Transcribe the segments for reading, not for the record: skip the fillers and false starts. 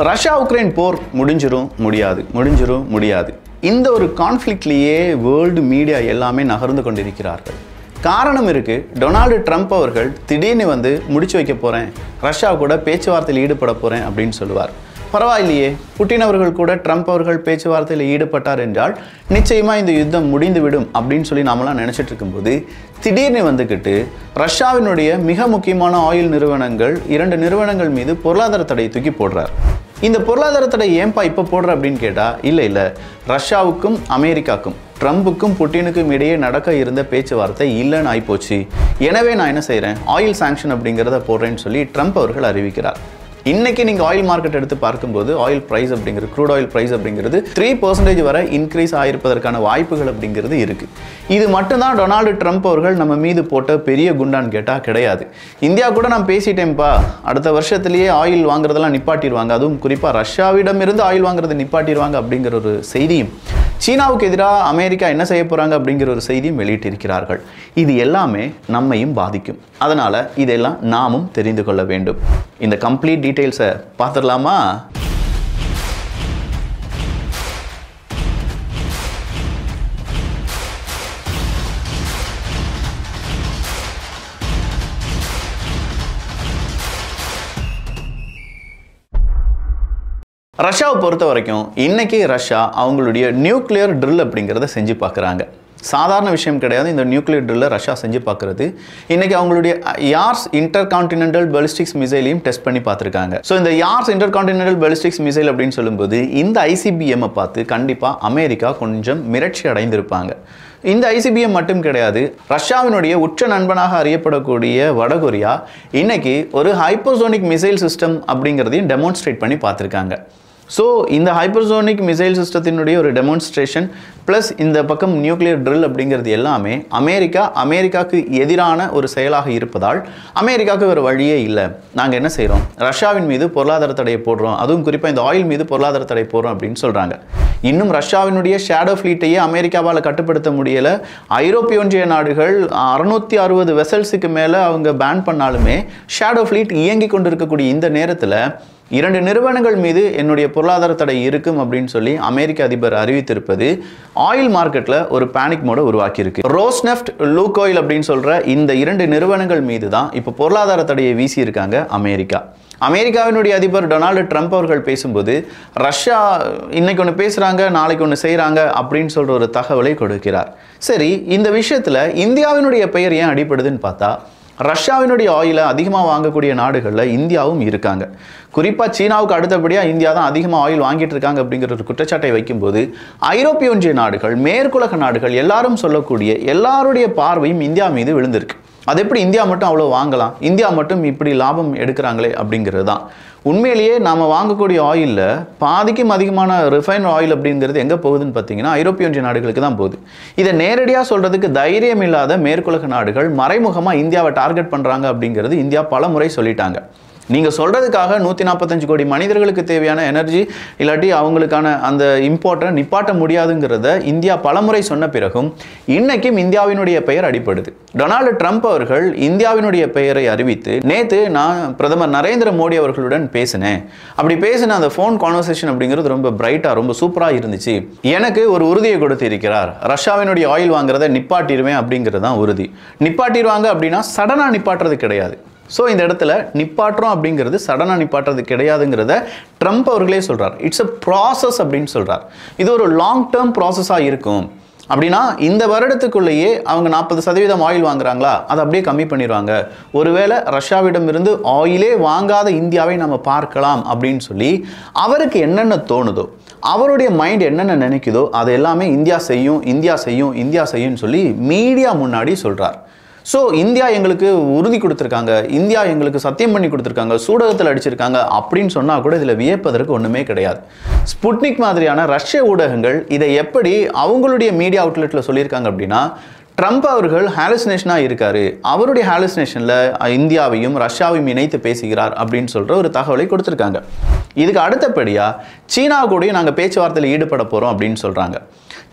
Russia Ukraine போர் முடியாது. இந்த ஒரு கான்ஃப்ளிக்ட்லேயே வேர்ல்டு மீடியா எல்லாமே நகர்ந்து கொண்டிருக்கிறார்கள். காரணம் இருக்குது. டொனால்டு ட்ரம்ப் அவர்கள் திடீர்னு முடிச்சு வைக்க போகிறேன், ரஷ்யா கூட பேச்சுவார்த்தையில் ஈடுபட போகிறேன் அப்படின்னு சொல்லுவார். பரவாயில்லையே, புட்டின் அவர்கள் கூட ட்ரம்ப் அவர்கள் பேச்சுவார்த்தையில் ஈடுபட்டார் என்றால் நிச்சயமாக இந்த யுத்தம் முடிந்துவிடும் அப்படின்னு சொல்லி நாமெல்லாம் நினச்சிட்டு இருக்கும்போது திடீர்னு வந்துக்கிட்டு ரஷ்யாவினுடைய மிக முக்கியமான ஆயில் நிறுவனங்கள் 2 நிறுவனங்கள் மீது பொருளாதார தடையை தூக்கி போடுறார். இந்த பொருளாதார தடை ஏன்பா இப்போ போடுற அப்படின்னு கேட்டால், இல்லை ரஷ்யாவுக்கும் அமெரிக்காவுக்கும் ட்ரம்புக்கும் புட்டினுக்கும் இடையே நடக்க இருந்த பேச்சுவார்த்தை இல்லைன்னு ஆயிப்போச்சு. எனவே நான் என்ன செய்கிறேன், ஆயில் சாங்ஷன் அப்படிங்கிறத போடுறேன்னு சொல்லி ட்ரம்ப் அவர்கள் அறிவிக்கிறார். இன்னைக்கு நீங்கள் ஆயில் மார்க்கெட் எடுத்து பார்க்கும்போது ஆயில் ப்ரைஸ் அப்படிங்கிறது, க்ரூட் ஆயில் ப்ரைஸ் அப்படிங்கிறது 3% வரை இன்க்ரீஸ் ஆகிருப்பதற்கான வாய்ப்புகள் அப்படிங்கிறது இருக்குது. இது மட்டும்தான் டொனால்டு ட்ரம்ப் அவர்கள் நம்ம மீது போட்ட பெரிய குண்டான்னு கேட்டால் கிடையாது. இந்தியா கூட நான் பேசிட்டேன்ப்பா, அடுத்த வருஷத்துலேயே ஆயில் வாங்குறதெல்லாம் நிப்பாட்டிடுவாங்க, அதுவும் குறிப்பாக ரஷ்யாவிடமிருந்து ஆயில் வாங்குறதை நிப்பாட்டிடுவாங்க அப்படிங்கிற ஒரு செய்தியும், சீனாவுக்கு எதிராக அமெரிக்கா என்ன செய்ய போகிறாங்க அப்படிங்கிற ஒரு செய்தியும் வெளியிட்டிருக்கிறார்கள். இது எல்லாமே நம்மையும் பாதிக்கும். அதனால் இதெல்லாம் நாமும் தெரிந்து கொள்ள வேண்டும். இந்த கம்ப்ளீட் டீட்டெயில்ஸை பார்த்துடலாமா? ரஷ்யாவை பொறுத்த வரைக்கும் இன்னைக்கு ரஷ்யா அவங்களுடைய நியூக்ளியர் ட்ரில் அப்படிங்கிறத செஞ்சு பார்க்குறாங்க. சாதாரண விஷயம் கிடையாது. இந்த நியூக்ளியர் ட்ரில்லை ரஷ்யா செஞ்சு பார்க்குறது. இன்றைக்கி அவங்களுடைய யார்ஸ் இன்டர்கான்டினென்டல் பாலிஸ்டிக்ஸ் மிசைலையும் டெஸ்ட் பண்ணி பார்த்துருக்காங்க. ஸோ இந்த யார்ஸ் இன்டர்கான்டினென்டல் பாலிஸ்டிக்ஸ் மிசைல் அப்படின்னு சொல்லும்போது இந்த ஐசிபிஎம்மை பார்த்து கண்டிப்பாக அமெரிக்கா கொஞ்சம் மிரட்சி அடைந்திருப்பாங்க. இந்த ஐசிபிஎம் மட்டும் கிடையாது, ரஷ்யாவினுடைய உச்ச நண்பனாக அறியப்படக்கூடிய வடகொரியா இன்னைக்கு ஒரு ஹைப்பர்சோனிக் மிசைல் சிஸ்டம் அப்படிங்கிறதையும் டெமான்ஸ்ட்ரேட் பண்ணி பார்த்துருக்காங்க. ஸோ இந்த ஹைப்பர்சோனிக் மிசைல் சிஸ்டத்தினுடைய ஒரு டெமான்ஸ்ட்ரேஷன் ப்ளஸ் இந்த பக்கம் நியூக்ளியர் ட்ரில் அப்படிங்கிறது எல்லாமே அமெரிக்காவுக்கு எதிரான ஒரு செயலாக இருப்பதால் அமெரிக்காவுக்கு வேறு வழியே இல்லை. நாங்கள் என்ன செய்கிறோம், ரஷ்யாவின் மீது பொருளாதார தடையை போடுறோம், அதுவும் குறிப்பாக இந்த ஆயில் மீது பொருளாதார தடை போடுறோம் அப்படின்னு சொல்கிறாங்க. இன்னும் ரஷ்யாவினுடைய ஷேடோ ஃப்ளீட்டையே அமெரிக்காவால் கட்டுப்படுத்த முடியலை. ஐரோப்பிய ஒன்றிய நாடுகள் 660 வெசல்ஸுக்கு மேலே அவங்க பேன் பண்ணாலுமே ஷேடோ ஃப்ளீட் இயங்கி கொண்டு இருக்கக்கூடிய இந்த நேரத்தில் 2 நிறுவனங்கள் மீது என்னுடைய பொருளாதார தடை இருக்கும் அப்படின்னு சொல்லி அமெரிக்க அதிபர் அறிவித்திருப்பது ஆயில் மார்க்கெட்டில் ஒரு பேனிக் மோட உருவாக்கியிருக்கு. ரோஸ்நெஃப்ட், லூக்ஆயில் அப்படின்னு சொல்கிற இந்த 2 நிறுவனங்கள் மீது தான் இப்போ பொருளாதார தடையை வீசியிருக்காங்க அமெரிக்கா. அமெரிக்காவினுடைய அதிபர் டொனால்டு ட்ரம்ப் அவர்கள் பேசும்போது ரஷ்யா இன்னைக்கு ஒன்று பேசுகிறாங்க, நாளைக்கு ஒன்று செய்கிறாங்க அப்படின்னு சொல்கிற ஒரு தகவலை கொடுக்கிறார். சரி, இந்த விஷயத்தில் இந்தியாவினுடைய பெயர் ஏன் அடிப்படுதுன்னு பார்த்தா, ரஷ்யாவினுடைய ஆயிலை அதிகமாக வாங்கக்கூடிய நாடுகளில் இந்தியாவும் இருக்காங்க. குறிப்பாக சீனாவுக்கு அடுத்தபடியாக இந்தியா தான் அதிகமாக ஆயில் வாங்கிட்டு இருக்காங்க அப்படிங்கிற ஒரு குற்றச்சாட்டை வைக்கும்போது ஐரோப்பிய ஒன்றிய நாடுகள், மேற்குலக நாடுகள் எல்லாரும் சொல்லக்கூடிய எல்லாருடைய பார்வையும் இந்தியா மீது விழுந்திருக்கு. அது எப்படி இந்தியா மட்டும் அவ்வளோ வாங்கலாம், இந்தியா மட்டும் இப்படி லாபம் எடுக்கிறாங்களே அப்படிங்கிறது தான். உண்மையிலேயே நாம் வாங்கக்கூடிய ஆயிலில் பாதிக்கும் அதிகமான ரிஃபைன் ஆயில் அப்படிங்கிறது எங்கே போகுதுன்னு பார்த்தீங்கன்னா ஐரோப்பிய ஒன்றிய நாடுகளுக்கு தான் போகுது. இதை நேரடியாக சொல்கிறதுக்கு தைரியம் இல்லாத மேற்குலக நாடுகள் மறைமுகமாக இந்தியாவை டார்கெட் பண்ணுறாங்க அப்படிங்கிறது இந்தியா பல முறை சொல்லிட்டாங்க. நீங்கள் சொல்கிறதுக்காக 145 கோடி மனிதர்களுக்கு தேவையான எனர்ஜி இல்லாட்டி அவங்களுக்கான அந்த இம்போர்ட்டை நிப்பாட்ட முடியாதுங்கிறத இந்தியா பலமுறை சொன்ன பிறகும் இன்னைக்கும் இந்தியாவினுடைய பெயர் அடிப்படுது. டொனால்டு ட்ரம்ப் அவர்கள் இந்தியாவினுடைய பெயரை அறிவித்து நேற்று நான் பிரதமர் நரேந்திர மோடி அவர்களுடன் பேசினேன். அப்படி பேசின அந்த ஃபோன் கான்வர்சேஷன் அப்படிங்கிறது ரொம்ப பிரைட்டாக, ரொம்ப சூப்பராக இருந்துச்சு. எனக்கு ஒரு உறுதியை கொடுத்து இருக்கிறார், ரஷ்யாவினுடைய ஆயில் வாங்குறதை நிப்பாட்டிடுவேன் அப்படிங்கிறது தான் உறுதி. நிப்பாட்டிடுவாங்க அப்படின்னா சடனாக நிப்பாட்டுறது கிடையாது. ஸோ இந்த இடத்துல நிப்பாட்டுறோம் அப்படிங்கிறது சடனாக நிப்பாட்டுறது கிடையாதுங்கிறத ட்ரம்ப் அவர்களே சொல்கிறார். இட்ஸ் அ ப்ராசஸ் அப்படின்னு சொல்கிறார். இது ஒரு லாங் டேர்ம் ப்ராசஸாக இருக்கும். அப்படின்னா இந்த வருடத்துக்குள்ளேயே அவங்க 40% ஆயில் வாங்குறாங்களா, அதை அப்படியே கம்மி பண்ணிடுவாங்க. ஒருவேளை ரஷ்யாவிடமிருந்து ஆயிலே வாங்காத இந்தியாவை நம்ம பார்க்கலாம் அப்படின்னு சொல்லி அவருக்கு என்னென்ன தோணுதோ, அவருடைய மைண்ட் என்னென்ன நினைக்குதோ அது எல்லாமே இந்தியா செய்யும் சொல்லி மீடியா முன்னாடி சொல்கிறார். ஸோ இந்தியா எங்களுக்கு உறுதி கொடுத்துருக்காங்க, இந்தியா எங்களுக்கு சத்தியம் பண்ணி கொடுத்துருக்காங்க, சூடகத்தில் அடிச்சிருக்காங்க அப்படின்னு சொன்னால் கூட இதில் வியப்பதற்கு ஒன்றுமே கிடையாது. ஸ்புட்னிக் மாதிரியான ரஷ்ய ஊடகங்கள் இதை எப்படி அவங்களுடைய மீடியா அவுட்லெட்டில் சொல்லியிருக்காங்க அப்படின்னா, ட்ரம்ப் அவர்கள் ஹாலுசினேஷனாக இருக்காரு, அவருடைய ஹாலுசினேஷனில் இந்தியாவையும் ரஷ்யாவையும் இணைத்து பேசுகிறார் அப்படின்னு சொல்கிற ஒரு தகவலை கொடுத்துருக்காங்க. இதுக்கு அடுத்தபடியாக சீனா கூடயும் நாங்கள் பேச்சுவார்த்தையில் ஈடுபட போகிறோம் அப்படின்னு சொல்கிறாங்க.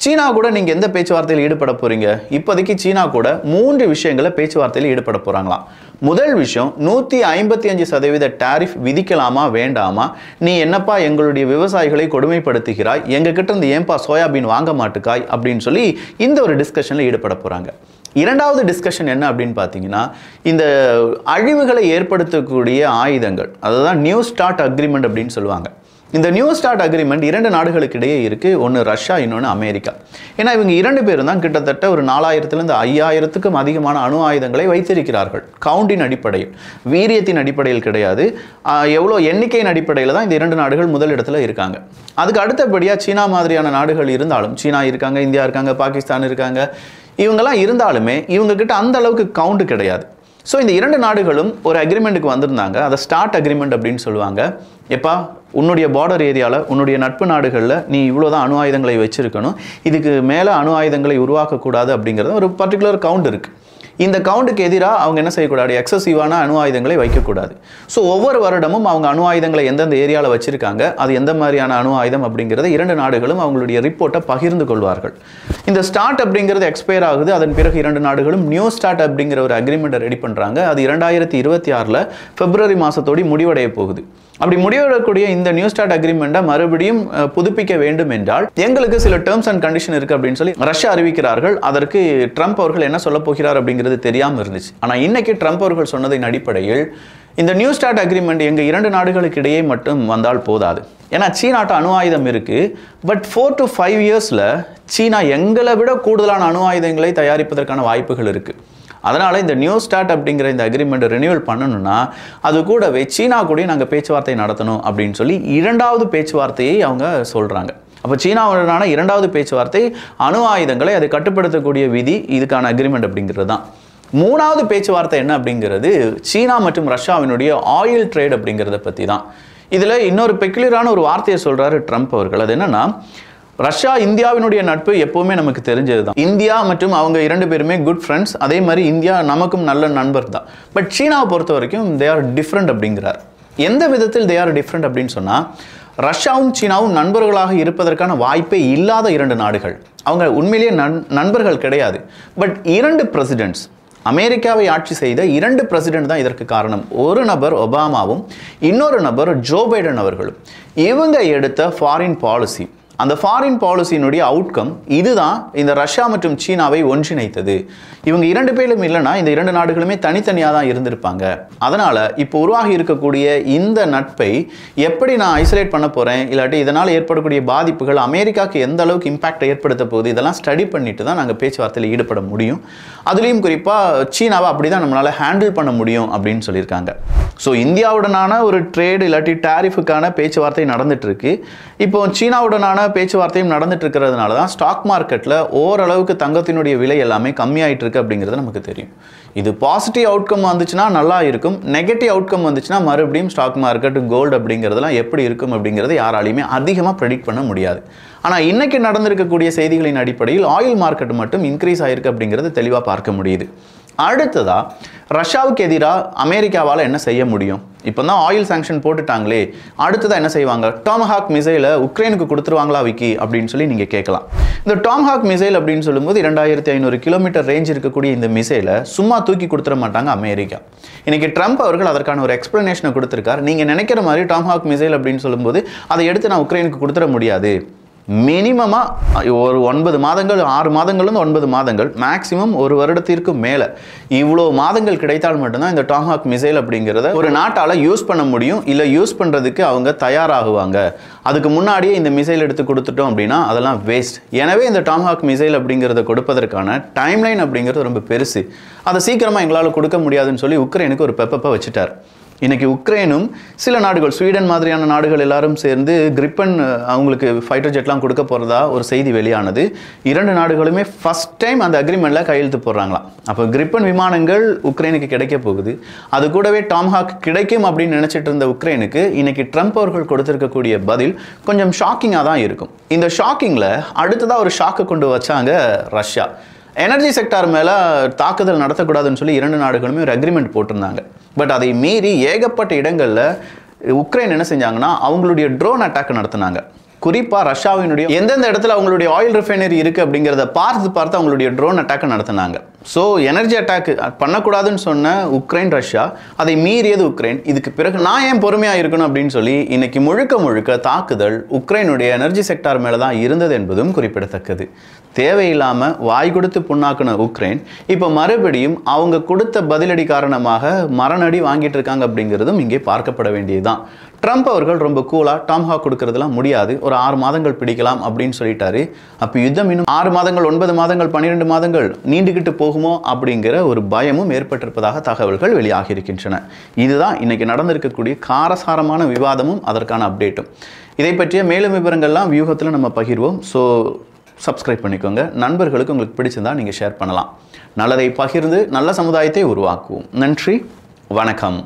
சீனா கூட நீங்கள் எந்த பேச்சுவார்த்தையில் ஈடுபட போகிறீங்க? இப்போதைக்கு சீனா கூட 3 விஷயங்களை பேச்சுவார்த்தையில் ஈடுபட போகிறாங்களாம். முதல் விஷயம், 155% டாரிஃப் விதிக்கலாமா வேண்டாமா, நீ என்னப்பா எங்களுடைய விவசாயிகளை கொடுமைப்படுத்துகிறாய், எங்ககிட்ட இருந்து ஏன்பா சோயாபீன் வாங்க மாட்டுக்காய் அப்படின்னு சொல்லி இந்த ஒரு டிஸ்கஷனில் ஈடுபட போகிறாங்க. இரண்டாவது டிஸ்கஷன் என்ன அப்படின்னு பார்த்தீங்கன்னா, இந்த அழிவுகளை ஏற்படுத்தக்கூடிய ஆயுதங்கள், அதுதான் நியூ ஸ்டார்ட் அக்ரிமெண்ட் அப்படின்னு சொல்லுவாங்க. இந்த நியூ ஸ்டார்ட் அக்ரிமெண்ட் 2 நாடுகளுக்கு இடையே இருக்குது. ஒன்று ரஷ்யா, இன்னொன்று அமெரிக்கா. ஏன்னா இவங்க 2 பேரும் தான் கிட்டத்தட்ட ஒரு 4000லேருந்து 5000த்துக்கும் அதிகமான அணு ஆயுதங்களை வைத்திருக்கிறார்கள். கவுண்டின் அடிப்படையில், வீரியத்தின் அடிப்படையில் கிடையாது, எவ்வளோ எண்ணிக்கையின் அடிப்படையில் தான் இந்த 2 நாடுகள் முதலிடத்தில் இருக்காங்க. அதுக்கு அடுத்தபடியாக சீனா மாதிரியான நாடுகள் இருந்தாலும், சீனா இருக்காங்க, இந்தியா இருக்காங்க, பாகிஸ்தான் இருக்காங்க, இவங்கெல்லாம் இருந்தாலுமே இவங்ககிட்ட அந்த அளவுக்கு கவுண்ட் கிடையாது. ஸோ இந்த 2 நாடுகளும் ஒரு அக்ரிமெண்ட்டுக்கு வந்திருந்தாங்க. அதை ஸ்டார்ட் அக்ரிமெண்ட் அப்படின்னு சொல்லுவாங்க. எப்பா, உன்னுடைய பார்டர் ஏரியாவில், உன்னுடைய நட்பு நாடுகளில் நீ இவ்வளோதான் அணு ஆயுதங்களை வச்சிருக்கணும், இதுக்கு மேலே அணு ஆயுதங்களை உருவாக்கக்கூடாது அப்படிங்கிறது ஒரு பர்டிகுலர் கவுண்ட் இருக்குது. இந்த கவுண்டுக்கு எதிராக அவங்க என்ன செய்யக்கூடாது, எக்ஸசிவான அணு ஆயுதங்களை வைக்கக்கூடாது. ஸோ ஒவ்வொரு வருடமும் அவங்க அணு ஆயுதங்களை எந்தெந்த ஏரியாவில் வச்சிருக்காங்க, அது எந்த மாதிரியான அணு ஆயுதம் அப்படிங்கிறத 2 நாடுகளும் அவங்களுடைய ரிப்போர்ட்டை பகிர்ந்து கொள்வார்கள். இந்த ஸ்டார்ட் அப்படிங்கிறது எக்ஸ்பயர் ஆகுது. அதன் பிறகு 2 நாடுகளும் நியூ ஸ்டார்ட் அப்படிங்கிற ஒரு அக்ரிமெண்ட்டை ரெடி பண்ணுறாங்க. அது 2026 பிப்ரவரி மாதத்தோடு முடிவடைய போகுது. அப்படி முடிவெடக்கூடிய இந்த நியூ ஸ்டார்ட் அக்ரிமெண்ட்டை மறுபடியும் புதுப்பிக்க வேண்டும் என்றால் எங்களுக்கு சில டேர்ம்ஸ் அண்ட் கண்டிஷன் இருக்குது அப்படின்னு சொல்லி ரஷ்யா அறிவிக்கிறார்கள். அதற்கு ட்ரம்ப் அவர்கள் என்ன சொல்ல போகிறார் அப்படிங்கிறது தெரியாமல் இருந்துச்சு. ஆனால் இன்னைக்கு ட்ரம்ப் அவர்கள் சொன்னதின் அடிப்படையில் இந்த நியூ ஸ்டார்ட் அக்ரிமெண்ட் எங்கள் 2 நாடுகளுக்கு இடையே மட்டும் வந்தால் போதாது. ஏன்னா சீனாட்ட அணு ஆயுதம் இருக்குது. பட் 4 to 5 இயர்ஸில் சீனா எங்களை விட கூடுதலான அணு ஆயுதங்களை தயாரிப்பதற்கான வாய்ப்புகள் இருக்குது. அதனால் இந்த நியூ ஸ்டார்ட் அப்படிங்கிற இந்த அக்ரிமெண்ட்டை ரினியூவல் பண்ணணும்னா அது கூடவே சீனா கூட நாங்கள் பேச்சுவார்த்தை நடத்தணும் அப்படின்னு சொல்லி 2வது பேச்சுவார்த்தையை அவங்க சொல்கிறாங்க. அப்போ சீனாவுடனான 2வது பேச்சுவார்த்தை அணு ஆயுதங்களை அதை கட்டுப்படுத்தக்கூடிய விதி, இதுக்கான அக்ரிமெண்ட் அப்படிங்கிறது தான். 3வது பேச்சுவார்த்தை என்ன அப்படிங்கிறது சீனா மற்றும் ரஷ்யாவினுடைய ஆயில் ட்ரேட் அப்படிங்கிறத பற்றி தான். இதில் இன்னொரு பெக்குலரான ஒரு வார்த்தையை சொல்கிறாரு ட்ரம்ப் அவர்கள். அது என்னன்னா, ரஷ்யா இந்தியாவினுடைய நட்பு எப்பவுமே நமக்கு தெரிஞ்சது தான். இந்தியா மற்றும் அவங்க 2 பேருமே குட் ஃப்ரெண்ட்ஸ். அதே மாதிரி இந்தியா நமக்கும் நல்ல நண்பர் தான். பட் சீனாவை பொறுத்த வரைக்கும் தே ஆர் டிஃப்ரெண்ட் அப்படிங்கிறார். எந்த விதத்தில் தே ஆர் டிஃப்ரெண்ட் அப்படின்னு சொன்னால், ரஷ்யாவும் சீனாவும் நண்பர்களாக இருப்பதற்கான வாய்ப்பே இல்லாத 2 நாடுகள். அவங்க உண்மையிலேயே நண்பர்கள் கிடையாது. பட் 2 பிரசிடென்ட்ஸ், அமெரிக்காவை ஆட்சி செய்த 2 பிரசிடென்ட் தான் இதற்கு காரணம். ஒரு நபர் ஒபாமாவும், இன்னொரு நபர் ஜோ பைடன் அவர்களும். இவங்க எடுத்த ஃபாரின் பாலிசி, அந்த ஃபாரின் பாலிசியினுடைய அவுட்கம் இதுதான் இந்த ரஷ்யா மற்றும் சீனாவை ஒன்றிணைத்தது. இவங்க 2 பேரும் இல்லைன்னா இந்த 2 நாடுகளுமே தனித்தனியாக தான் இருந்திருப்பாங்க. அதனால் இப்போ உருவாகி இருக்கக்கூடிய இந்த நட்பை எப்படி நான் ஐசோலேட் பண்ண போகிறேன், இல்லாட்டி இதனால் ஏற்படக்கூடிய பாதிப்புகள் அமெரிக்காவுக்கு எந்த அளவுக்கு இம்பாக்ட் ஏற்படுத்த போகுது, இதெல்லாம் ஸ்டடி பண்ணிட்டு தான் நாங்கள் பேச்சுவார்த்தையில் ஈடுபட முடியும். அதுலேயும் குறிப்பாக சீனாவை அப்படி தான் நம்மளால் ஹேண்டில் பண்ண முடியும் அப்படின்னு சொல்லியிருக்காங்க. ஸோ இந்தியாவுடனான ஒரு ட்ரேடு இல்லாட்டி டேரிஃபுக்கான பேச்சுவார்த்தை நடந்துட்டு இருக்கு. இப்போ சீனாவுடனான பேச்சுவார்த்தையும் நடந்துட்டு இருக்கிறதுனால தான் ஸ்டாக் மார்க்கெட்டில் ஓரளவுக்கு தங்கத்தினுடைய விலை எல்லாமே கம்மியாயிட்டு இருக்கு அப்படிங்கிறது நமக்கு தெரியும். இது பாசிட்டிவ் அவுட்கம் வந்துச்சுன்னா நல்லா இருக்கும். நெகட்டிவ் அவுட்கம் வந்துச்சுன்னா மறுபடியும் ஸ்டாக் மார்க்கெட், கோல்டு அப்படிங்கிறதுலாம் எப்படி இருக்கும் அப்படிங்கிறத யாராலையுமே அதிகமாக ப்ரெடிக்ட் பண்ண முடியாது. ஆனால் இன்னைக்கு நடந்திருக்கக்கூடிய செய்திகளின் அடிப்படையில் ஆயில் மார்க்கெட் மட்டும் இன்க்ரீஸ் ஆயிருக்கு அப்படிங்கிறது தெளிவாக பார்க்க முடியுது. அடுத்ததா ரஷ்யாவுக்கு எதிராக அமெரிக்காவால் என்ன செய்ய முடியும்? இப்போ தான் ஆயில் சாங்ஷன் போட்டுட்டாங்களே, அடுத்ததாக என்ன செய்வாங்க? டாம்ஹாக் மிசைலை உக்ரைனுக்கு கொடுத்துருவாங்களா விக்கி அப்படின்னு சொல்லி நீங்கள் கேட்கலாம். இந்த டாம்ஹாக் மிசைல் அப்படின்னு சொல்லும்போது 2500 கிலோமீட்டர் ரேஞ்ச் இருக்கக்கூடிய இந்த மிசைலை சும்மா தூக்கி கொடுத்துட மாட்டாங்க அமெரிக்கா. இன்னைக்கு ட்ரம்ப் அவர்கள் அதற்கான ஒரு எக்ஸ்பிளனேஷனை கொடுத்துருக்காரு. நீங்கள் நினைக்கிற மாதிரி டாம்ஹாக் மிசைல் அப்படின்னு சொல்லும்போது அதை எடுத்து நான் உக்ரைனுக்கு கொடுத்துட முடியாது. மினிமமாக ஒரு 9 மாதங்கள், 6 மாதங்கள்லேருந்து 9 மாதங்கள், மேக்ஸிமம் 1 வருடத்திற்கு மேலே இவ்வளோ மாதங்கள் கிடைத்தால் மட்டும்தான் இந்த டாம்ஹாக் மிசைல் அப்படிங்கிறத ஒரு நாட்டால் யூஸ் பண்ண முடியும். இல்லை யூஸ் பண்ணுறதுக்கு அவங்க தயாராகுவாங்க. அதுக்கு முன்னாடியே இந்த மிசைல் எடுத்து கொடுத்துட்டோம் அப்படின்னா அதெல்லாம் வேஸ்ட். எனவே இந்த டாம்ஹாக் மிசைல் அப்படிங்கிறத கொடுப்பதற்கான டைம்லைன் அப்படிங்கிறது ரொம்ப பெருசு. அதை சீக்கிரமாக எங்களால் கொடுக்க முடியாதுன்னு சொல்லி உக்ரைனுக்கு ஒரு பெப்பப்பை வச்சுட்டார். இன்னைக்கு உக்ரைனும் சில நாடுகள், ஸ்வீடன் மாதிரியான நாடுகள் எல்லாரும் சேர்ந்து கிரிப்பன் அவங்களுக்கு ஃபைட்டர் ஜெட்லாம் கொடுக்க போகிறதா ஒரு செய்தி வெளியானது. 2 நாடுகளுமே ஃபர்ஸ்ட் டைம் அந்த அக்ரிமெண்ட்டில் கையெழுத்து போடுறாங்களாம். அப்போ கிரிப்பன் விமானங்கள் உக்ரைனுக்கு கிடைக்க போகுது. அது கூடவே டாம்ஹாக் கிடைக்கும் அப்படின்னு நினச்சிட்டு இருந்த உக்ரைனுக்கு இன்னைக்கு ட்ரம்ப் அவர்கள் கொடுத்துருக்கக்கூடிய பதில் கொஞ்சம் ஷாக்கிங்காக தான் இருக்கும். இந்த ஷாக்கிங்கில் அடுத்ததாக ஒரு ஷாக்கை கொண்டு வச்சாங்க ரஷ்யா. எனர்ஜி செக்டார் மேலே தாக்குதல் நடத்தக்கூடாதுன்னு சொல்லி 2 நாடுகளுமே ஒரு அக்ரிமெண்ட் போட்டிருந்தாங்க. பட் அதை மீறி ஏகப்பட்ட இடங்களில் உக்ரைன் என்ன செஞ்சாங்கன்னா அவங்களுடைய ட்ரோன் அட்டாக் நடத்தினாங்க. குறிப்பாக ரஷ்யாவினுடைய எந்தெந்த இடத்துல அவங்களுடைய ஆயில் ரிஃபைனரி இருக்குது அப்படிங்கிறத பார்த்து அவங்களுடைய ட்ரோன் அட்டாக்கை நடத்தினாங்க. ஸோ எனர்ஜி அட்டாக் பண்ணக்கூடாதுன்னு சொன்ன உக்ரைன் ரஷ்யா அதை மீறியது உக்ரைன். இதுக்கு பிறகு நான் ஏன் பொறுமையாக இருக்கணும் அப்படின்னு சொல்லி இன்னைக்கு முழுக்க தாக்குதல் உக்ரைனுடைய எனர்ஜி செக்டார் மேலே தான் இருந்தது என்பதும் குறிப்பிடத்தக்கது. தேவையில்லாமல் வாய் கொடுத்து புண்ணாக்குன உக்ரைன் இப்போ மறுபடியும் அவங்க கொடுத்த பதிலடி காரணமாக மரணடி வாங்கிட்டு இருக்காங்க அப்படிங்கிறதும் இங்கே பார்க்கப்பட வேண்டியதுதான். ட்ரம்ப் அவர்கள் ரொம்ப கூலாக டாம்ஹாக் கொடுக்கறதுலாம் முடியாது, ஒரு 6 மாதங்கள் பிடிக்கலாம் அப்படின்னு சொல்லிட்டாரு. அப்போ யுத்தம் இன்னும் 6 மாதங்கள் 9 மாதங்கள் 12 மாதங்கள் நீண்டுகிட்டு போகுமோ அப்படிங்கிற ஒரு பயமும் ஏற்பட்டிருப்பதாக தகவல்கள் வெளியாகி இருக்கின்றன. இதுதான் இன்னைக்கு நடந்திருக்கக்கூடிய காரசாரமான விவாதமும் அதற்கான அப்டேட்டும். இதை பற்றிய மேலும் விவரங்கள்லாம் வியூகத்தில் நம்ம பகிர்வோம். ஸோ சப்ஸ்கிரைப் பண்ணிக்கோங்க. நண்பர்களுக்கு உங்களுக்கு பிடிச்சிருந்தா நீங்கள் ஷேர் பண்ணலாம். நல்லதை பகிர்ந்து நல்ல சமுதாயத்தை உருவாக்குவோம். நன்றி, வணக்கம்.